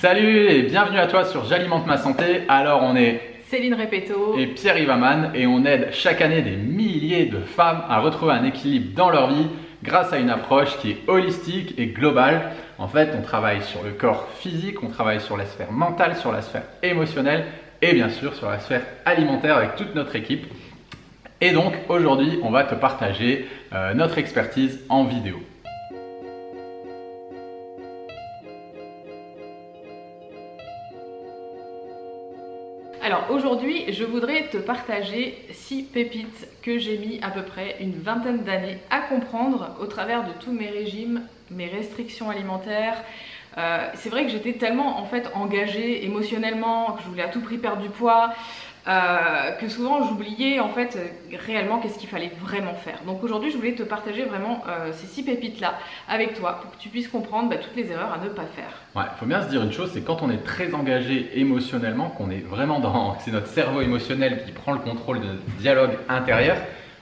Salut et bienvenue à toi sur J'alimente ma santé. Alors on est Céline Repetto et Pierre Ivaman et on aide chaque année des milliers de femmes à retrouver un équilibre dans leur vie grâce à une approche qui est holistique et globale. En fait, on travaille sur le corps physique, on travaille sur la sphère mentale, sur la sphère émotionnelle et bien sûr sur la sphère alimentaire avec toute notre équipe. Et donc aujourd'hui, on va te partager notre expertise en vidéo. Alors aujourd'hui, je voudrais te partager 6 pépites que j'ai mis à peu près une vingtaine d'années à comprendre au travers de tous mes régimes, mes restrictions alimentaires. C'est vrai que j'étais tellement en fait engagée émotionnellement, que je voulais à tout prix perdre du poids, que souvent j'oubliais en fait réellement qu'est-ce qu'il fallait vraiment faire. Donc aujourd'hui je voulais te partager vraiment ces 6 pépites là avec toi pour que tu puisses comprendre toutes les erreurs à ne pas faire. Ouais, il faut bien se dire une chose, c'est quand on est très engagé émotionnellement, qu'on est vraiment dans, c'est notre cerveau émotionnel qui prend le contrôle de notre dialogue intérieur,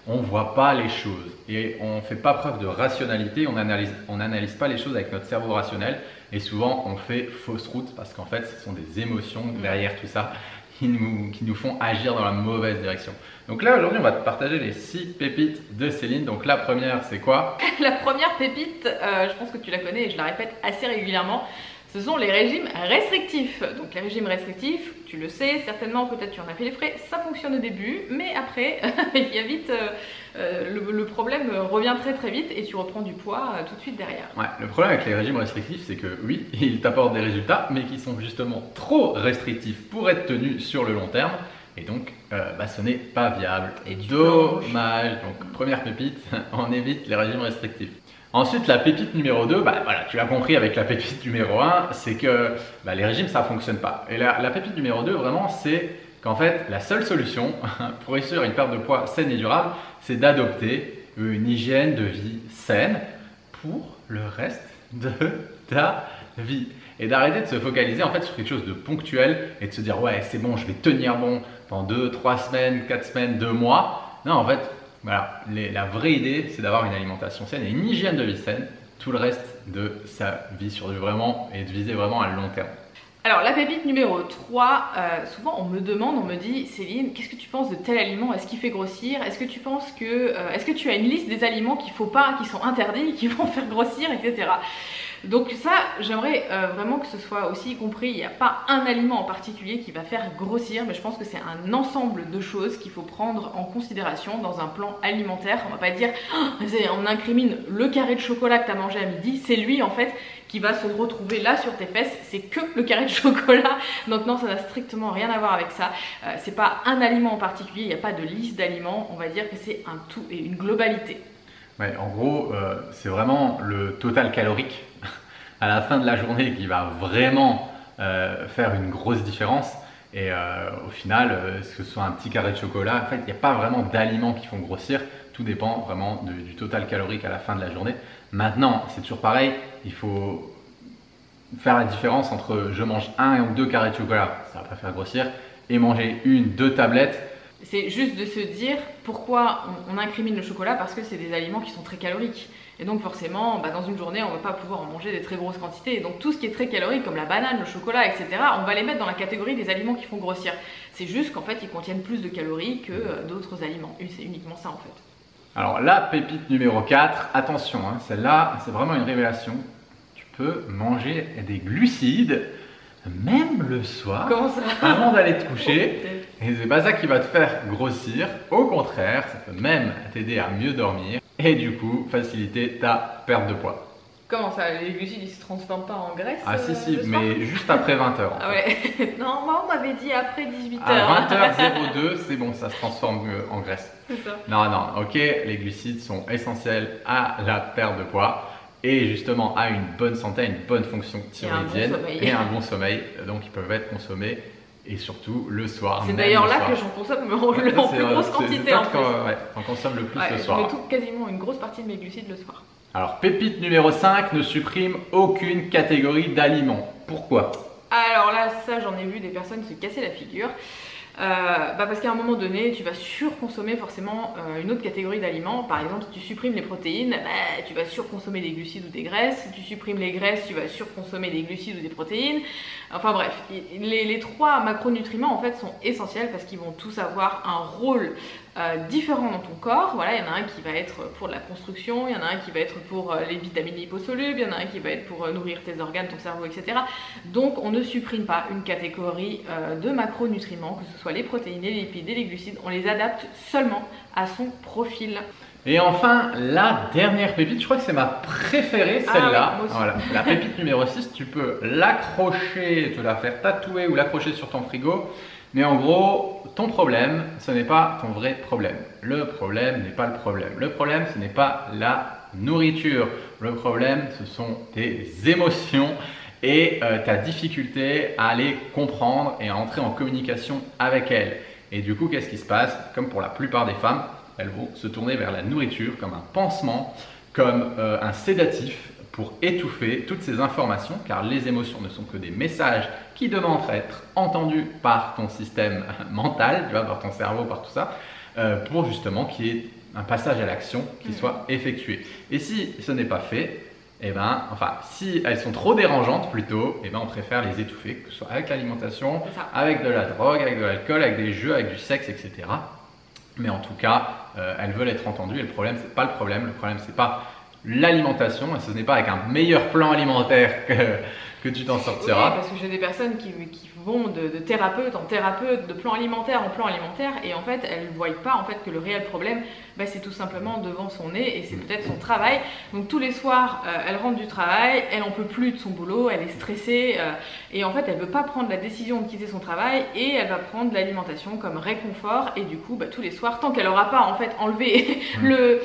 on ne voit pas les choses et on ne fait pas preuve de rationalité, on n'analyse pas les choses avec notre cerveau rationnel et souvent on fait fausse route parce qu'en fait ce sont des émotions derrière tout ça qui nous font agir dans la mauvaise direction. Donc là aujourd'hui on va te partager les 6 pépites de Céline. Donc la première c'est quoi? La première pépite, je pense que tu la connais et je la répète assez régulièrement, ce sont les régimes restrictifs. Donc les régimes restrictifs, tu le sais certainement, peut-être tu en as fait les frais, ça fonctionne au début, mais après il y a vite, le problème revient très vite et tu reprends du poids tout de suite derrière. Ouais, le problème avec les régimes restrictifs, c'est que oui, ils t'apportent des résultats, mais qui sont justement trop restrictifs pour être tenus sur le long terme. Et donc, ce n'est pas viable. Et dommage. Donc, première pépite, on évite les régimes restrictifs. Ensuite, la pépite numéro 2, voilà, tu l'as compris avec la pépite numéro 1, c'est que les régimes, ça ne fonctionne pas. Et la pépite numéro 2, vraiment, c'est qu'en fait, la seule solution pour réussir une perte de poids saine et durable, c'est d'adopter une hygiène de vie saine pour le reste de ta vie. Et d'arrêter de se focaliser en fait sur quelque chose de ponctuel et de se dire ouais c'est bon, je vais tenir bon pendant 2, 3 semaines, 4 semaines, 2 mois. Non, en fait, voilà, la vraie idée c'est d'avoir une alimentation saine et une hygiène de vie saine tout le reste de sa vie sur vraiment et de viser vraiment à long terme. Alors la pépite numéro 3, souvent on me demande, on me dit Céline, qu'est-ce que tu penses de tel aliment? Est-ce qu'il fait grossir? Est-ce que tu penses que, est-ce que tu as une liste des aliments qu'il ne faut pas, qui sont interdits, qui vont faire grossir, etc. Donc ça, j'aimerais vraiment que ce soit aussi compris, il n'y a pas un aliment en particulier qui va faire grossir, mais je pense que c'est un ensemble de choses qu'il faut prendre en considération dans un plan alimentaire. On va pas dire, on incrimine le carré de chocolat que tu as mangé à midi, c'est lui en fait qui va se retrouver là sur tes fesses, c'est que le carré de chocolat. Donc non, ça n'a strictement rien à voir avec ça. C'est pas un aliment en particulier, il n'y a pas de liste d'aliments, on va dire que c'est un tout et une globalité. Ouais, en gros, c'est vraiment le total calorique à la fin de la journée qui va vraiment faire une grosse différence. Et au final, que ce soit un petit carré de chocolat, en fait, il n'y a pas vraiment d'aliments qui font grossir. Tout dépend vraiment du total calorique à la fin de la journée. Maintenant, c'est toujours pareil, il faut faire la différence entre je mange 1 ou 2 carrés de chocolat, ça ne va pas faire grossir, et manger 1, 2 tablettes. C'est juste de se dire pourquoi on incrimine le chocolat, parce que c'est des aliments qui sont très caloriques. Et donc forcément, dans une journée, on ne va pas pouvoir en manger des très grosses quantités. Et donc tout ce qui est très calorique, comme la banane, le chocolat, etc., on va les mettre dans la catégorie des aliments qui font grossir. C'est juste qu'en fait, ils contiennent plus de calories que d'autres aliments. Et c'est uniquement ça en fait. Alors la pépite numéro 4, attention, celle-là, c'est vraiment une révélation. Tu peux manger des glucides même le soir. Comment ça? Avant d'aller te coucher. Et c'est pas ça qui va te faire grossir. Au contraire, ça peut même t'aider à mieux dormir et du coup faciliter ta perte de poids. Comment ça? Les glucides ils se transforment pas en graisse? Ah si, mais juste après 20h. Ah ouais. Non, moi on m'avait dit après 18h. À 20h02, c'est bon, ça se transforme en graisse. C'est ça. Non, ok, les glucides sont essentiels à la perte de poids. Et justement à une bonne santé, à une bonne fonction thyroïdienne et un bon sommeil. Donc ils peuvent être consommés et surtout le soir. C'est d'ailleurs là que j'en consomme en plus grosse quantité en plus. Ouais, on consomme le plus le soir. Je mets quasiment une grosse partie de mes glucides le soir. Alors pépite numéro 5, ne supprime aucune catégorie d'aliments. Pourquoi? Alors là, ça j'en ai vu des personnes se casser la figure. Parce qu'à un moment donné, tu vas surconsommer forcément une autre catégorie d'aliments. Par exemple, si tu supprimes les protéines, tu vas surconsommer des glucides ou des graisses. Si tu supprimes les graisses, tu vas surconsommer des glucides ou des protéines. Enfin bref, les 3 macronutriments en fait sont essentiels parce qu'ils vont tous avoir un rôle différent dans ton corps. Voilà, il y en a un qui va être pour la construction, il y en a un qui va être pour les vitamines liposolubles, il y en a un qui va être pour nourrir tes organes, ton cerveau, etc. Donc on ne supprime pas une catégorie de macronutriments, que ce soit les protéines, les lipides et les glucides, on les adapte seulement à son profil. Et enfin, la dernière pépite, je crois que c'est ma préférée, celle-là. Oui, voilà, la pépite numéro 6, tu peux l'accrocher, te la faire tatouer ou l'accrocher sur ton frigo. Mais en gros, ton problème, ce n'est pas ton vrai problème. Le problème n'est pas le problème. Le problème, ce n'est pas la nourriture. Le problème, ce sont tes émotions et ta difficulté à les comprendre et à entrer en communication avec elles. Et du coup, qu'est-ce qui se passe? Comme pour la plupart des femmes, elles vont se tourner vers la nourriture comme un pansement, comme un sédatif pour étouffer toutes ces informations, car les émotions ne sont que des messages qui demandent à être entendus par ton système mental, tu vois, par ton cerveau, par tout ça, pour justement qu'il y ait un passage à l'action qui soit effectué. Et si ce n'est pas fait, si elles sont trop dérangeantes plutôt, on préfère les étouffer, que ce soit avec l'alimentation, avec de la drogue, avec de l'alcool, avec des jeux, avec du sexe, etc. Mais en tout cas, elles veulent être entendues et le problème, c'est pas le problème c'est pas l'alimentation et ce n'est pas avec un meilleur plan alimentaire que tu t'en sortiras. Oui, parce que j'ai des personnes qui vont de thérapeute en thérapeute, de plan alimentaire en plan alimentaire et en fait elles ne voient pas en fait que le réel problème c'est tout simplement devant son nez et c'est peut-être son travail. Donc tous les soirs elle rentre du travail, elle en peut plus de son boulot, elle est stressée et en fait elle veut pas prendre la décision de quitter son travail et elle va prendre l'alimentation comme réconfort et du coup tous les soirs tant qu'elle aura pas en fait enlevé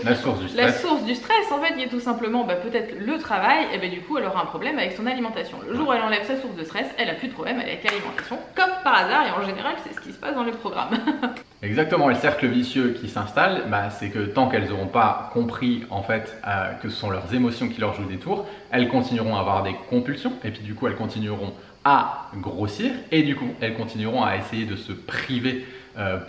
la source du stress en fait il y a tout simplement peut-être le travail et du coup elle aura un problème avec son alimentation. Le jour où elle enlève sa source de stress, elle a plus de problème avec l'alimentation comme par hasard et en général c'est ce qui se passe dans le programme. Exactement, et le cercle vicieux qui s'installe, c'est que tant qu'elles n'auront pas compris en fait que ce sont leurs émotions qui leur jouent des tours, elles continueront à avoir des compulsions et puis du coup elles continueront à grossir et du coup elles continueront à essayer de se priver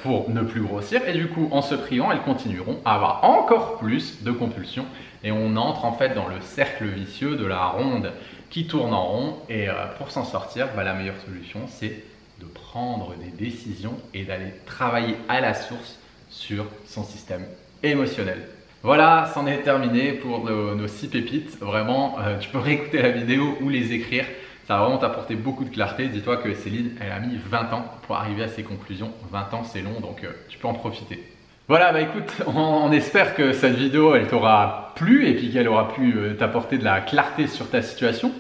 pour ne plus grossir et du coup en se privant elles continueront à avoir encore plus de compulsions et on entre en fait dans le cercle vicieux de la ronde qui tourne en rond et pour s'en sortir, la meilleure solution c'est de prendre des décisions et d'aller travailler à la source sur son système émotionnel. Voilà, c'en est terminé pour nos 6 pépites. Vraiment, tu peux réécouter la vidéo ou les écrire. Ça va vraiment t'apporter beaucoup de clarté. Dis-toi que Céline, elle a mis 20 ans pour arriver à ses conclusions. 20 ans, c'est long, donc tu peux en profiter. Voilà, écoute, on espère que cette vidéo, elle t'aura plu et puis qu'elle aura pu t'apporter de la clarté sur ta situation.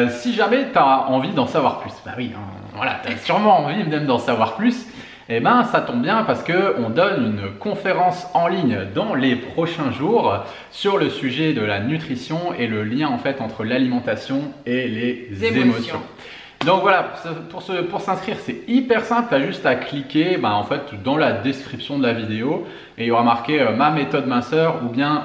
Si jamais tu as envie d'en savoir plus, oui, voilà, tu as sûrement envie même d'en savoir plus, ça tombe bien parce qu'on donne une conférence en ligne dans les prochains jours sur le sujet de la nutrition et le lien en fait entre l'alimentation et les émotions. Donc voilà, pour s'inscrire, c'est hyper simple, tu as juste à cliquer en fait, dans la description de la vidéo et il y aura marqué ma méthode minceur ou bien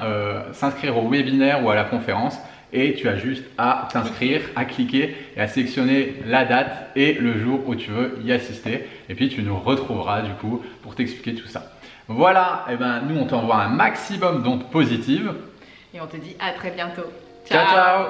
s'inscrire au webinaire ou à la conférence. Et tu as juste à t'inscrire, à cliquer et à sélectionner la date et le jour où tu veux y assister. Et puis tu nous retrouveras du coup pour t'expliquer tout ça. Voilà, nous on t'envoie un maximum d'ondes positives. Et on te dit à très bientôt. Ciao, ciao.